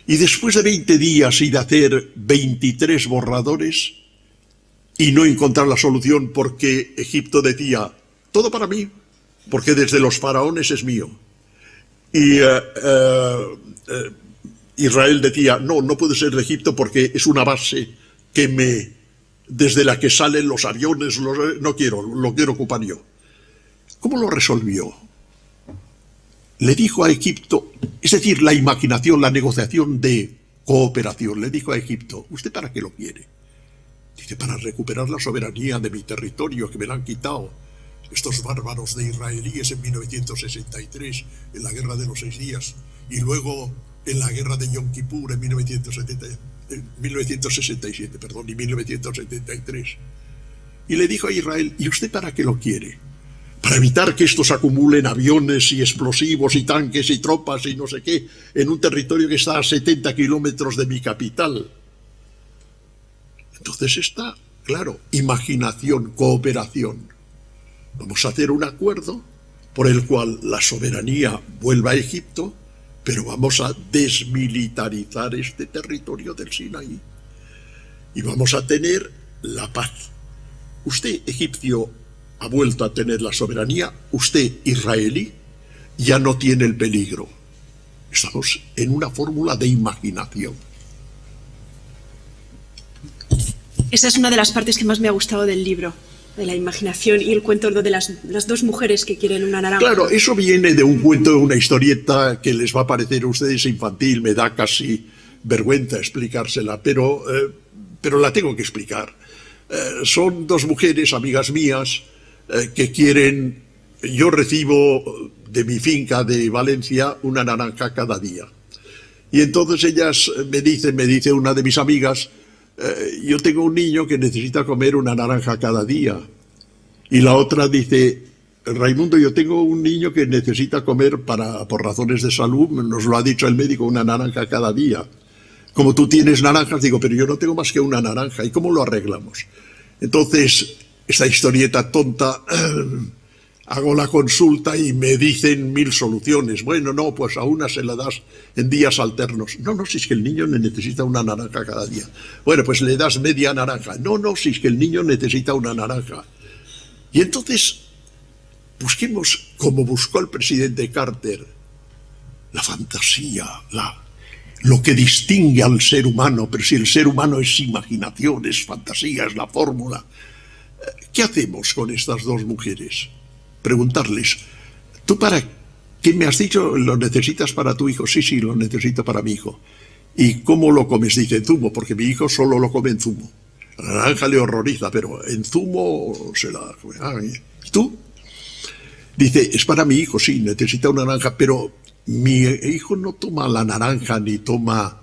y después de 20 días y de hacer 23 borradores y no encontrar la solución, porque Egipto decía: todo para mí, porque desde los faraones es mío. Y Israel decía: no puede ser de Egipto porque es una base desde la que salen los aviones, lo quiero ocupar yo. ¿Cómo lo resolvió? Le dijo a Egipto, es decir, la imaginación, la negociación de cooperación, le dijo a Egipto: ¿usted para qué lo quiere? Dice: para recuperar la soberanía de mi territorio, que me la han quitado estos bárbaros de israelíes en 1963, en la Guerra de los 6 días, y luego en la Guerra de Yom Kippur en 1970. 1967, perdón, y 1973. Y le dijo a Israel, ¿y usted para qué lo quiere? Para evitar que estos acumulen aviones y explosivos y tanques y tropas y no sé qué en un territorio que está a 70 kilómetros de mi capital. Entonces está, claro, imaginación, cooperación. Vamos a hacer un acuerdo por el cual la soberanía vuelva a Egipto, pero vamos a desmilitarizar este territorio del Sinaí y vamos a tener la paz. Usted, egipcio, ha vuelto a tener la soberanía, usted, israelí, ya no tiene el peligro. Estamos en una fórmula de imaginación. Esa es una de las partes que más me ha gustado del libro, de la imaginación y el cuento de las dos mujeres que quieren una naranja. Claro, eso viene de un cuento, de una historieta que les va a parecer a ustedes infantil, me da casi vergüenza explicársela, pero la tengo que explicar. Son dos mujeres, amigas mías, que quieren... Yo recibo de mi finca de Valencia una naranja cada día. Y entonces ellas me dice una de mis amigas, yo tengo un niño que necesita comer una naranja cada día. Y la otra dice, Raimundo, yo tengo un niño que necesita comer por razones de salud, nos lo ha dicho el médico, una naranja cada día. Como tú tienes naranjas, digo, pero yo no tengo más que una naranja, ¿y cómo lo arreglamos? Entonces, esta historieta tonta, hago la consulta y me dicen 1000 soluciones. Bueno, no, pues a una se la das en días alternos. No, si es que el niño necesita una naranja cada día. Bueno, pues le das media naranja. No, si es que el niño necesita una naranja. Y entonces, busquemos, como buscó el presidente Carter, la fantasía, lo que distingue al ser humano, pero si el ser humano es imaginación, es fantasía, es la fórmula. ¿Qué hacemos con estas dos mujeres? Preguntarles, ¿tú para qué me has dicho? ¿Lo necesitas para tu hijo? Sí, lo necesito para mi hijo. ¿Y cómo lo comes? Dice, en zumo, porque mi hijo solo lo come en zumo. La naranja le horroriza, pero en zumo se la come. ¿Y tú? Dice, es para mi hijo, sí, necesita una naranja, pero mi hijo no toma la naranja ni toma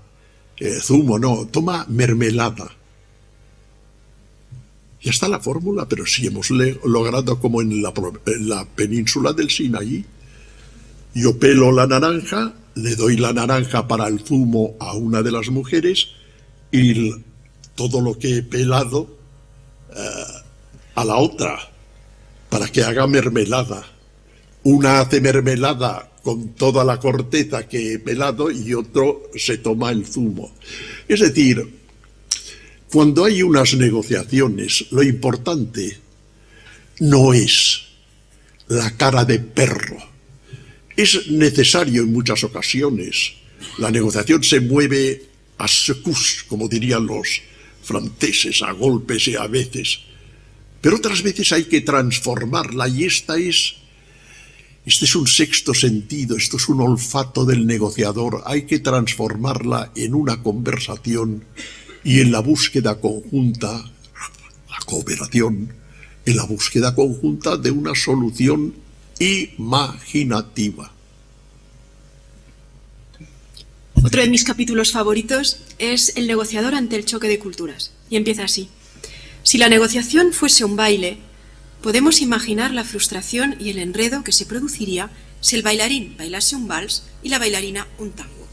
zumo, no, toma mermelada. Ya está la fórmula, pero si hemos logrado como en la península del Sinaí, yo pelo la naranja, le doy la naranja para el zumo a una de las mujeres y todo lo que he pelado a la otra, para que haga mermelada. Una hace mermelada con toda la corteza que he pelado y otro se toma el zumo. Es decir, cuando hay unas negociaciones, lo importante no es la cara de perro. Es necesario en muchas ocasiones. La negociación se mueve a secousse, como dirían los franceses, a golpes y a veces. Pero otras veces hay que transformarla y este es un sexto sentido, esto es un olfato del negociador. Hay que transformarla en una conversación y en la búsqueda conjunta, la cooperación, en la búsqueda conjunta de una solución imaginativa. Otro de mis capítulos favoritos es El negociador ante el choque de culturas. Y empieza así. Si la negociación fuese un baile, podemos imaginar la frustración y el enredo que se produciría si el bailarín bailase un vals y la bailarina un tango.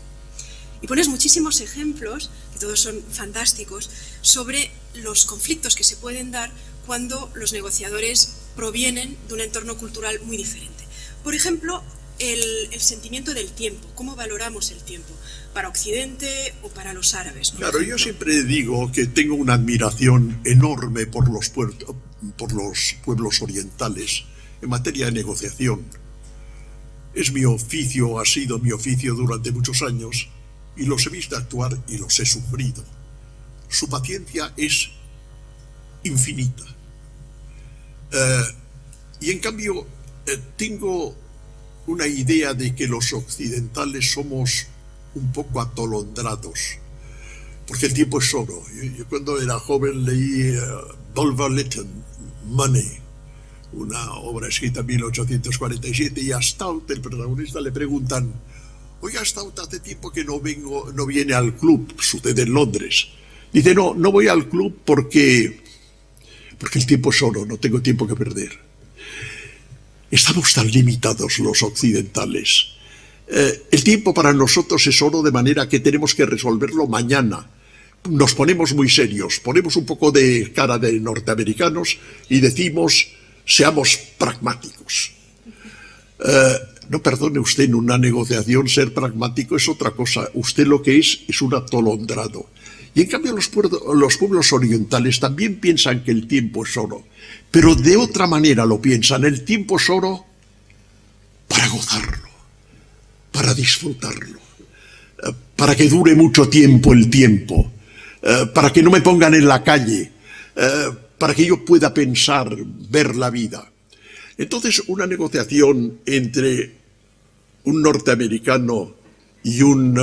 Y pones muchísimos ejemplos, que todos son fantásticos, sobre los conflictos que se pueden dar cuando los negociadores provienen de un entorno cultural muy diferente. Por ejemplo, el sentimiento del tiempo, cómo valoramos el tiempo, para Occidente o para los árabes. Claro, yo siempre digo que tengo una admiración enorme por los pueblos orientales en materia de negociación. Es mi oficio, ha sido mi oficio durante muchos años y los he visto actuar y los he sufrido. Su paciencia es infinita. Y en cambio tengo una idea de que los occidentales somos un poco atolondrados, porque el tiempo es oro. Yo cuando era joven leí Bulwer Lytton, Money, una obra escrita en 1847, y a Stout, el protagonista, le preguntan, oiga, ha estado hace tiempo que no viene al club, sucede en Londres. Dice, no voy al club porque el tiempo es oro, no tengo tiempo que perder. Estamos tan limitados los occidentales. El tiempo para nosotros es oro, de manera que tenemos que resolverlo mañana. Nos ponemos muy serios, ponemos un poco de cara de norteamericanos y decimos, seamos pragmáticos. No, perdone usted, en una negociación ser pragmático es otra cosa. Usted lo que es un atolondrado. Y en cambio los pueblos orientales también piensan que el tiempo es oro, pero de otra manera lo piensan. El tiempo es oro para gozarlo, para disfrutarlo, para que dure mucho tiempo el tiempo, para que no me pongan en la calle, para que yo pueda pensar, ver la vida. Entonces, una negociación entre un norteamericano y un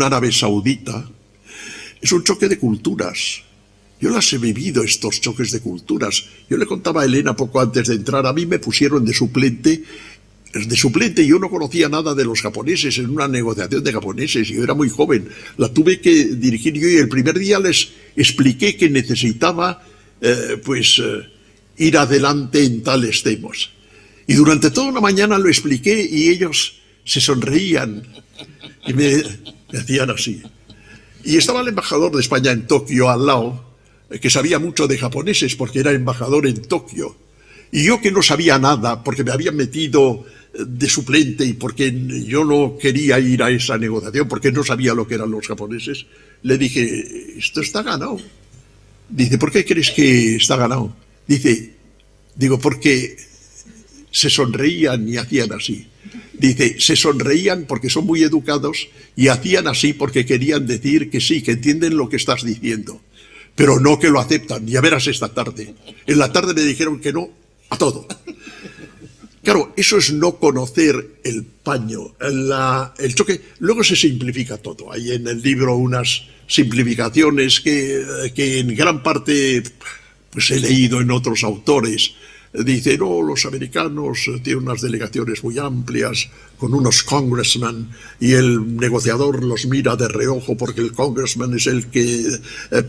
árabe saudita es un choque de culturas. Yo las he vivido, estos choques de culturas. Yo le contaba a Elena poco antes de entrar, a mí me pusieron de suplente, y yo no conocía nada de los japoneses en una negociación de japoneses. Yo era muy joven, la tuve que dirigir yo y el primer día les expliqué que necesitaba ir adelante en tales temas. Y durante toda una mañana lo expliqué y ellos se sonreían y me hacían así. Y estaba el embajador de España en Tokio al lado, que sabía mucho de japoneses porque era embajador en Tokio. Y yo, que no sabía nada porque me habían metido de suplente y porque yo no quería ir a esa negociación porque no sabía lo que eran los japoneses, le dije, esto está ganado. Dice, ¿por qué crees que está ganado? Digo, porque se sonreían y hacían así. Dice, se sonreían porque son muy educados y hacían así porque querían decir que sí, que entienden lo que estás diciendo, pero no que lo aceptan. Ya verás esta tarde. En la tarde me dijeron que no a todo. Claro, eso es no conocer el paño, el choque. Luego se simplifica todo. Hay en el libro unas simplificaciones que en gran parte pues he leído en otros autores. Dice, no, los americanos tienen unas delegaciones muy amplias con unos congressmen y el negociador los mira de reojo porque el congressman es el que...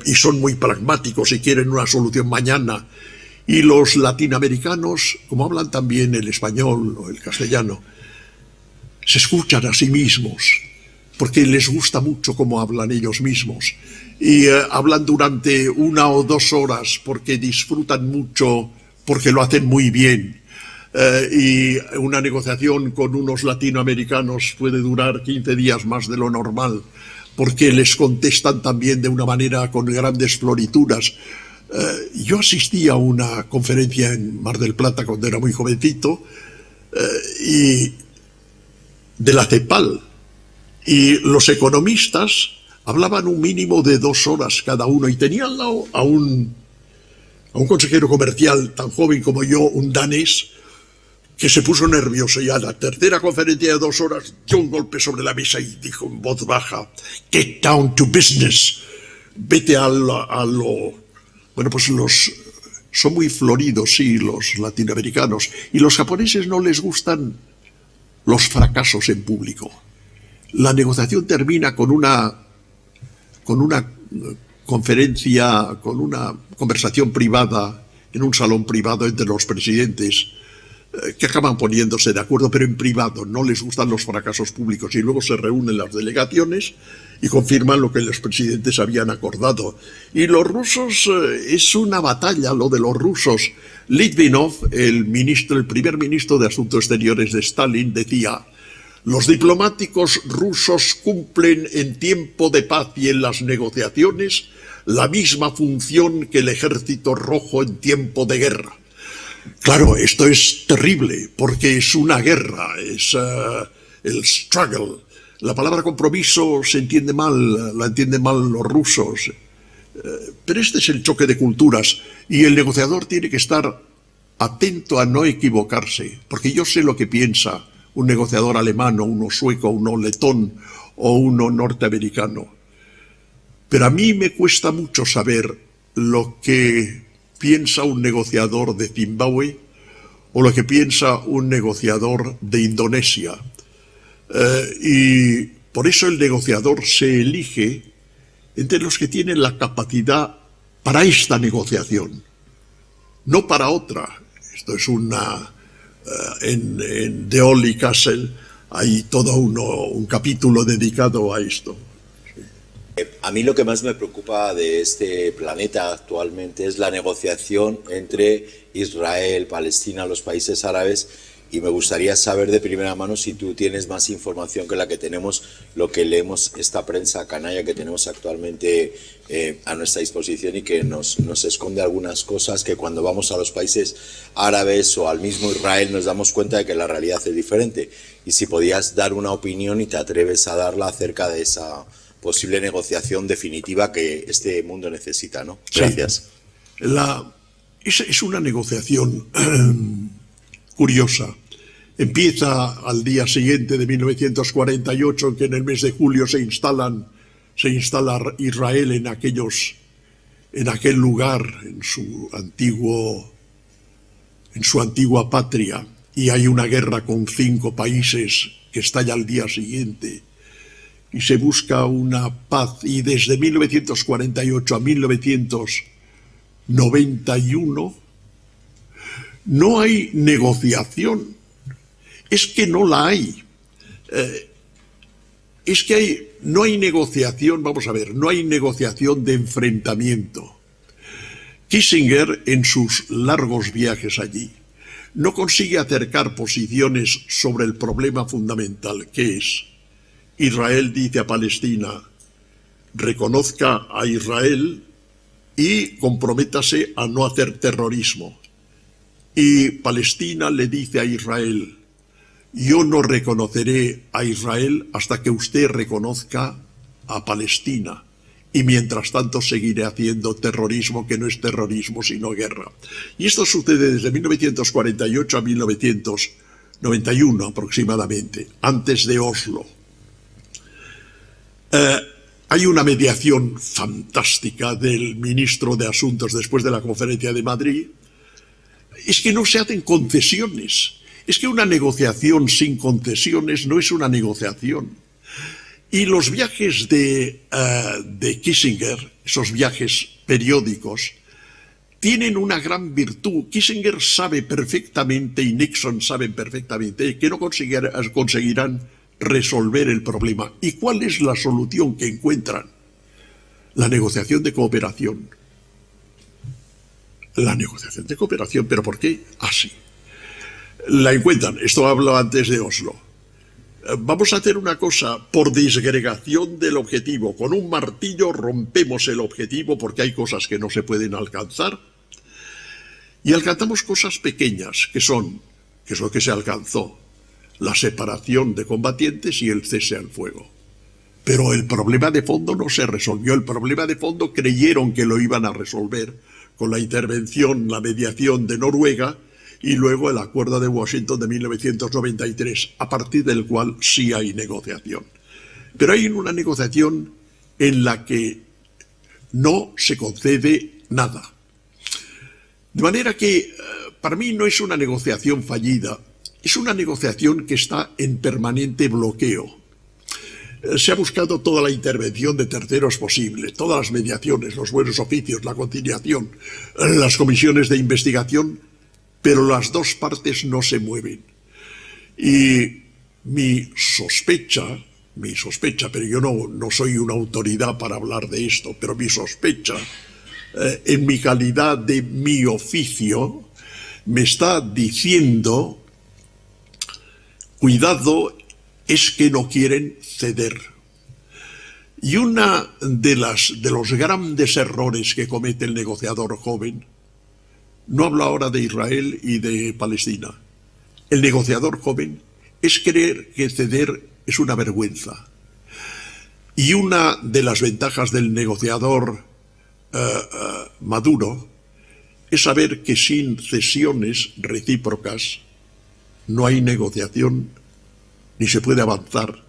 y son muy pragmáticos y quieren una solución mañana. Y los latinoamericanos, como hablan también el español o el castellano, se escuchan a sí mismos porque les gusta mucho cómo hablan ellos mismos. Y hablan durante 1 o 2 horas porque disfrutan mucho, porque lo hacen muy bien. Y una negociación con unos latinoamericanos puede durar 15 días más de lo normal, porque les contestan también de una manera con grandes florituras. Yo asistí a una conferencia en Mar del Plata cuando era muy jovencito, y de la CEPAL, y los economistas hablaban un mínimo de 2 horas cada uno, y tenía al lado a un consejero comercial tan joven como yo, un danés, que se puso nervioso, y a la tercera conferencia de 2 horas dio un golpe sobre la mesa y dijo en voz baja, "Get down to business", vete a lo... Bueno, pues son muy floridos, sí, los latinoamericanos, y los japoneses no les gustan los fracasos en público. La negociación termina con una conferencia, con una conversación privada en un salón privado entre los presidentes, que acaban poniéndose de acuerdo, pero en privado. No les gustan los fracasos públicos, y luego se reúnen las delegaciones y confirman lo que los presidentes habían acordado. Y los rusos, es una batalla lo de los rusos. Litvinov, el primer ministro de Asuntos Exteriores de Stalin, decía: los diplomáticos rusos cumplen en tiempo de paz y en las negociaciones la misma función que el ejército rojo en tiempo de guerra. Claro, esto es terrible, porque es una guerra, es el struggle. La palabra compromiso se entiende mal, la entienden mal los rusos. Pero este es el choque de culturas, y el negociador tiene que estar atento a no equivocarse, porque yo sé lo que piensa un negociador alemán, o uno sueco, uno letón, o uno norteamericano. Pero a mí me cuesta mucho saber lo que piensa un negociador de Zimbabue o lo que piensa un negociador de Indonesia. Y por eso el negociador se elige entre los que tienen la capacidad para esta negociación, no para otra. Esto es en The Only Castle hay todo un capítulo dedicado a esto. A mí lo que más me preocupa de este planeta actualmente es la negociación entre Israel, Palestina, los países árabes, y me gustaría saber de primera mano si tú tienes más información que la que tenemos, lo que leemos esta prensa canalla que tenemos actualmente a nuestra disposición y que nos esconde algunas cosas que cuando vamos a los países árabes o al mismo Israel nos damos cuenta de que la realidad es diferente. Y si podías dar una opinión y te atreves a darla acerca de esa posible negociación definitiva que este mundo necesita, ¿no? Gracias. Sí. Es una negociación curiosa. Empieza al día siguiente de 1948, que en el mes de julio se instala Israel en aquel lugar, en su antigua patria, y hay una guerra con 5 países que estalla al día siguiente. Y se busca una paz, y desde 1948 a 1991 no hay negociación. Es que no la hay. No hay negociación, vamos a ver, no hay negociación de enfrentamiento. Kissinger, en sus largos viajes allí, no consigue acercar posiciones sobre el problema fundamental, que es: Israel dice a Palestina, reconozca a Israel y comprométase a no hacer terrorismo. Y Palestina le dice a Israel, yo no reconoceré a Israel hasta que usted reconozca a Palestina. Y mientras tanto seguiré haciendo terrorismo, que no es terrorismo sino guerra. Y esto sucede desde 1948 a 1991 aproximadamente, antes de Oslo. Hay una mediación fantástica del ministro de Asuntos después de la conferencia de Madrid. Es que no se hacen concesiones. Es que una negociación sin concesiones no es una negociación. Y los viajes de Kissinger, esos viajes periódicos, tienen una gran virtud. Kissinger sabe perfectamente y Nixon saben perfectamente que no conseguirán resolver el problema. ¿Y cuál es la solución que encuentran? La negociación de cooperación. La negociación de cooperación, ¿pero por qué? Así. La encuentran. Esto hablo antes de Oslo. Vamos a hacer una cosa por disgregación del objetivo. Con un martillo rompemos el objetivo porque hay cosas que no se pueden alcanzar y alcanzamos cosas pequeñas que es lo que se alcanzó: la separación de combatientes y el cese al fuego. Pero el problema de fondo no se resolvió. El problema de fondo creyeron que lo iban a resolver con la intervención, la mediación de Noruega y luego el Acuerdo de Washington de 1993, a partir del cual sí hay negociación. Pero hay una negociación en la que no se concede nada. De manera que para mí no es una negociación fallida, es una negociación que está en permanente bloqueo. Se ha buscado toda la intervención de terceros posible, todas las mediaciones, los buenos oficios, la conciliación, las comisiones de investigación, pero las dos partes no se mueven. Y mi sospecha, pero yo no soy una autoridad para hablar de esto, pero mi sospecha, en mi calidad de mi oficio, me está diciendo, cuidado, es que no quieren ceder. Y una de los grandes errores que comete el negociador joven, no hablo ahora de Israel y de Palestina, el negociador joven es creer que ceder es una vergüenza. Y una de las ventajas del negociador maduro es saber que sin cesiones recíprocas no hay negociación ni se puede avanzar.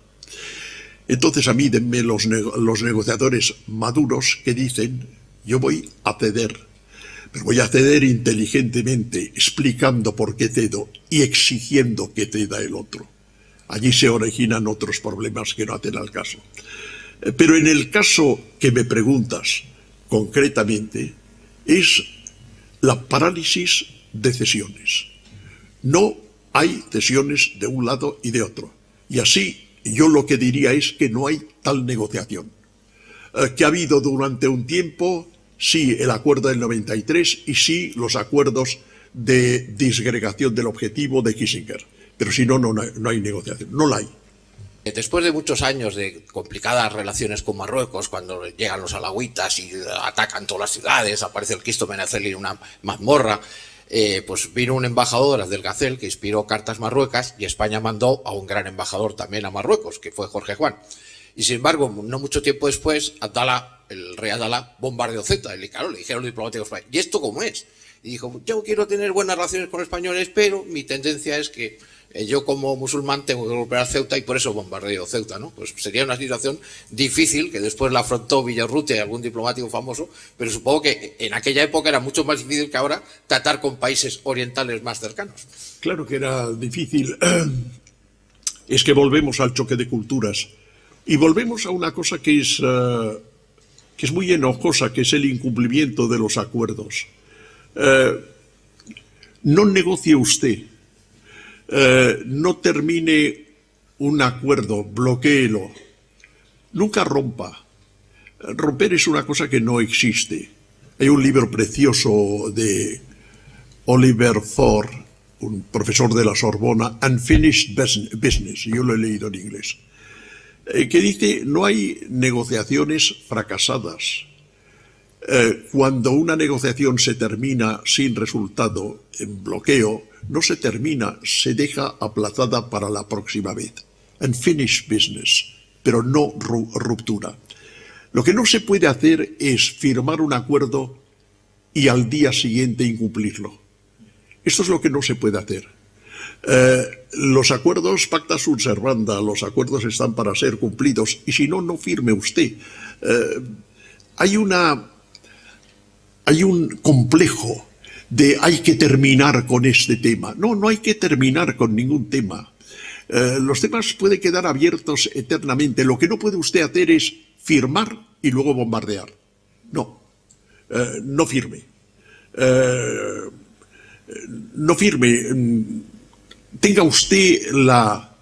Entonces a mí denme los negociadores maduros que dicen, yo voy a ceder, pero voy a ceder inteligentemente, explicando por qué cedo y exigiendo que ceda el otro. allí se originan otros problemas que no hacen al caso. Pero en el caso que me preguntas concretamente, es la parálisis de cesiones. No hay cesiones de un lado y de otro. Y así yo lo que diría es que no hay tal negociación. Que ha habido durante un tiempo, sí, el acuerdo del 93 y sí los acuerdos de disgregación del objetivo de Kissinger. Pero si no, no hay negociación, no la hay. Después de muchos años de complicadas relaciones con Marruecos, cuando llegan los alawitas y atacan todas las ciudades, aparece el Cristo Benazeli en una mazmorra, pues vino un embajador, Abdelgazel, que inspiró cartas marruecas, y España mandó a un gran embajador también a Marruecos, que fue Jorge Juan. Y sin embargo, no mucho tiempo después, el rey Abdalá bombardeó Ceuta. Y claro, le dijeron los diplomáticos, ¿y esto cómo es? Y dijo, yo quiero tener buenas relaciones con los españoles, pero mi tendencia es que yo como musulmán tengo que recuperar Ceuta y por eso bombardeo Ceuta, ¿no? Pues sería una situación difícil que después la afrontó Villarrutia y algún diplomático famoso, pero supongo que en aquella época era mucho más difícil que ahora tratar con países orientales más cercanos. Claro que era difícil. Es que volvemos al choque de culturas y volvemos a una cosa que es muy enojosa, que es el incumplimiento de los acuerdos. No negocie usted. No termine un acuerdo, bloquéelo. Nunca rompa. Romper es una cosa que no existe. Hay un libro precioso de Oliver Thor, un profesor de la Sorbona, Unfinished Business, yo lo he leído en inglés, que dice, no hay negociaciones fracasadas. Cuando una negociación se termina sin resultado, en bloqueo, no se termina, se deja aplazada para la próxima vez. Unfinished business, pero no ruptura. Lo que no se puede hacer es firmar un acuerdo y al día siguiente incumplirlo. Esto es lo que no se puede hacer. Los acuerdos pacta sunt servanda, los acuerdos están para ser cumplidos, y si no, no firme usted. Hay un complejo de hay que terminar con este tema. No, no hay que terminar con ningún tema. Los temas pueden quedar abiertos eternamente. Lo que no puede usted hacer es firmar y luego bombardear. No, no firme. No firme. Tenga usted la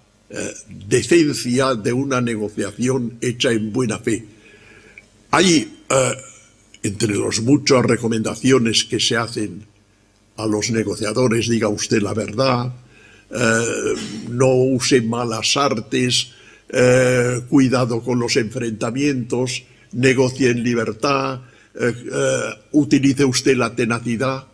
decencia de una negociación hecha en buena fe. Hay, entre las muchas recomendaciones que se hacen a los negociadores, diga usted la verdad, no use malas artes, cuidado con los enfrentamientos, negocie en libertad, utilice usted la tenacidad.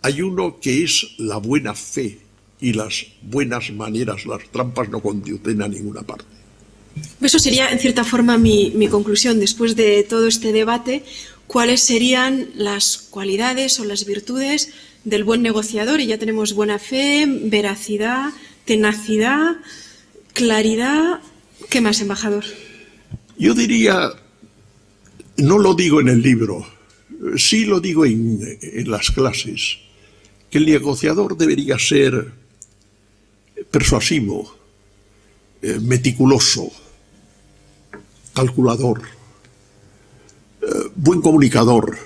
Hay uno que es la buena fe y las buenas maneras, las trampas no conducen a ninguna parte. Eso sería, en cierta forma, mi conclusión. Después de todo este debate, ¿cuáles serían las cualidades o las virtudes del buen negociador? Y ya tenemos buena fe, veracidad, tenacidad, claridad. ¿Qué más, embajador? Yo diría, no lo digo en el libro, sí lo digo en las clases, que el negociador debería ser persuasivo, meticuloso, calculador, buen comunicador,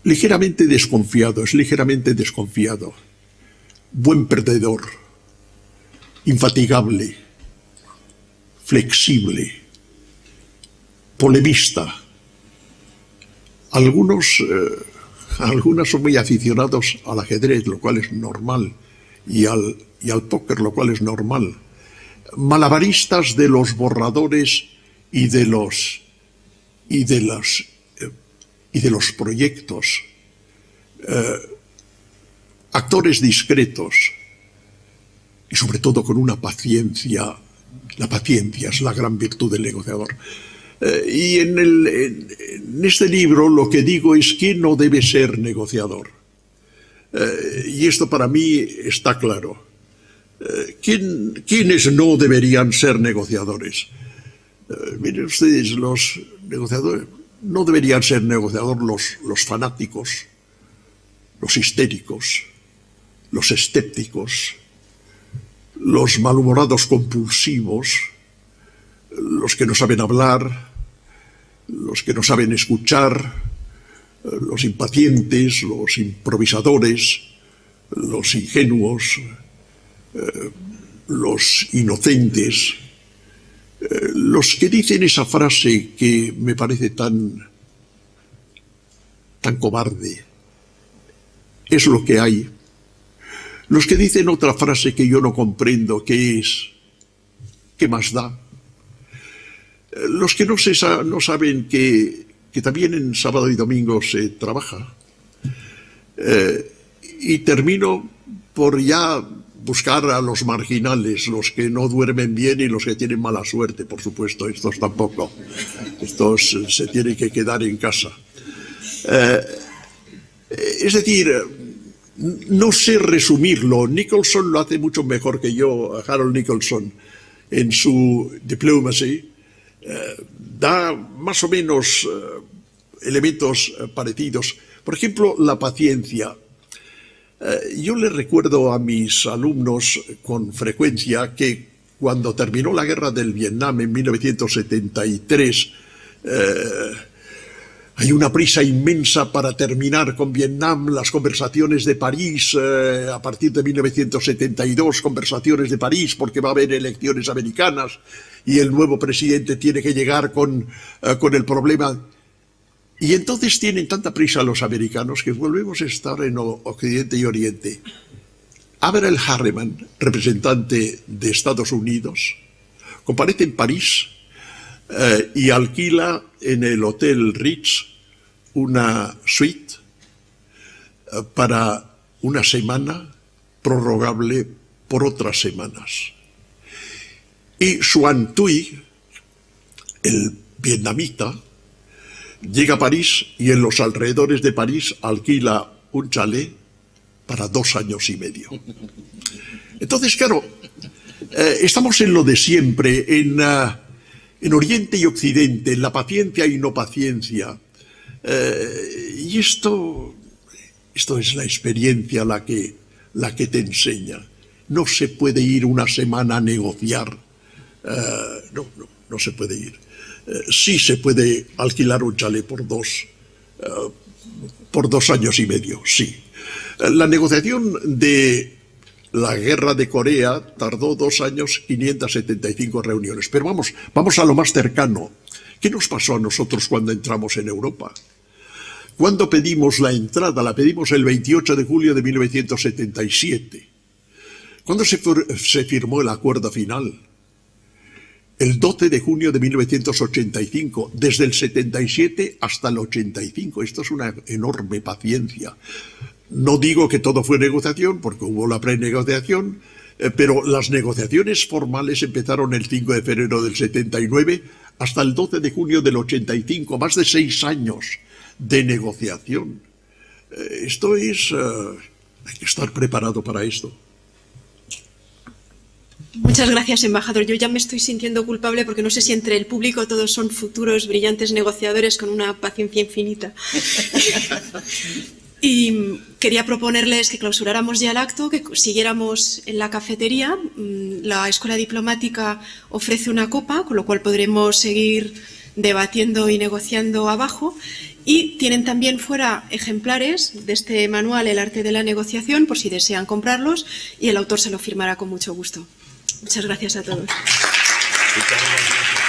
ligeramente desconfiado, buen perdedor, infatigable, flexible, polemista. Algunos son muy aficionados al ajedrez, lo cual es normal, y al póker, lo cual es normal. Malabaristas de los borradores y de los proyectos. Actores discretos y sobre todo con una paciencia. La paciencia es la gran virtud del negociador. Y en este libro lo que digo es que no debe ser negociador. Y esto para mí está claro. ¿Quiénes no deberían ser negociadores? Miren ustedes, los negociadores no deberían ser negociadores los fanáticos, los histéricos, los escépticos, los malhumorados compulsivos, los que no saben hablar, los que no saben escuchar, los impacientes, los improvisadores, los ingenuos, los inocentes, los que dicen esa frase que me parece tan cobarde, es lo que hay. Los que dicen otra frase que yo no comprendo, que es, ¿qué más da? Los que no saben que también en sábado y domingo se trabaja. Y termino por ya buscar a los marginales, los que no duermen bien y los que tienen mala suerte, por supuesto, estos tampoco. Estos se tienen que quedar en casa. Es decir, no sé resumirlo. Nicholson lo hace mucho mejor que yo, Harold Nicholson, en su Diplomacy. Da más o menos elementos parecidos. Por ejemplo, la paciencia. Yo le recuerdo a mis alumnos con frecuencia que cuando terminó la guerra del Vietnam en 1973, hay una prisa inmensa para terminar con Vietnam, las conversaciones de París, a partir de 1972, conversaciones de París, porque va a haber elecciones americanas y el nuevo presidente tiene que llegar con el problema. Y entonces tienen tanta prisa los americanos que volvemos a estar en Occidente y Oriente. Averell Harriman, representante de Estados Unidos, comparece en París y alquila en el Hotel Ritz una suite para una semana, prorrogable por otras semanas. Y Xuan Thuy, el vietnamita, llega a París y en los alrededores de París alquila un chalet para 2 años y medio. Entonces, claro, estamos en lo de siempre, en Oriente y Occidente, en la paciencia y no paciencia. Y esto es la experiencia la que te enseña. No se puede ir una semana a negociar. No se puede ir. Sí se puede alquilar un chalet por 2 años y medio, sí. La negociación de la guerra de Corea tardó 2 años, 575 reuniones. Pero vamos a lo más cercano. ¿Qué nos pasó a nosotros cuando entramos en Europa? Cuando pedimos la entrada, la pedimos el 28 de julio de 1977. ¿Cuándo se firmó el acuerdo final? El 12 de junio de 1985, desde el 77 hasta el 85. Esto es una enorme paciencia. No digo que todo fue negociación, porque hubo la prenegociación, pero las negociaciones formales empezaron el 5 de febrero del 79 hasta el 12 de junio del 85, más de 6 años de negociación. Esto es... hay que estar preparado para esto. Muchas gracias, embajador. Yo ya me estoy sintiendo culpable porque no sé si entre el público todos son futuros brillantes negociadores con una paciencia infinita. Y quería proponerles que clausuráramos ya el acto, que siguiéramos en la cafetería. La Escuela Diplomática ofrece una copa, con lo cual podremos seguir debatiendo y negociando abajo. Y tienen también fuera ejemplares de este manual, El arte de la negociación, por si desean comprarlos, y el autor se lo firmará con mucho gusto. Muchas gracias a todos. Muchas gracias.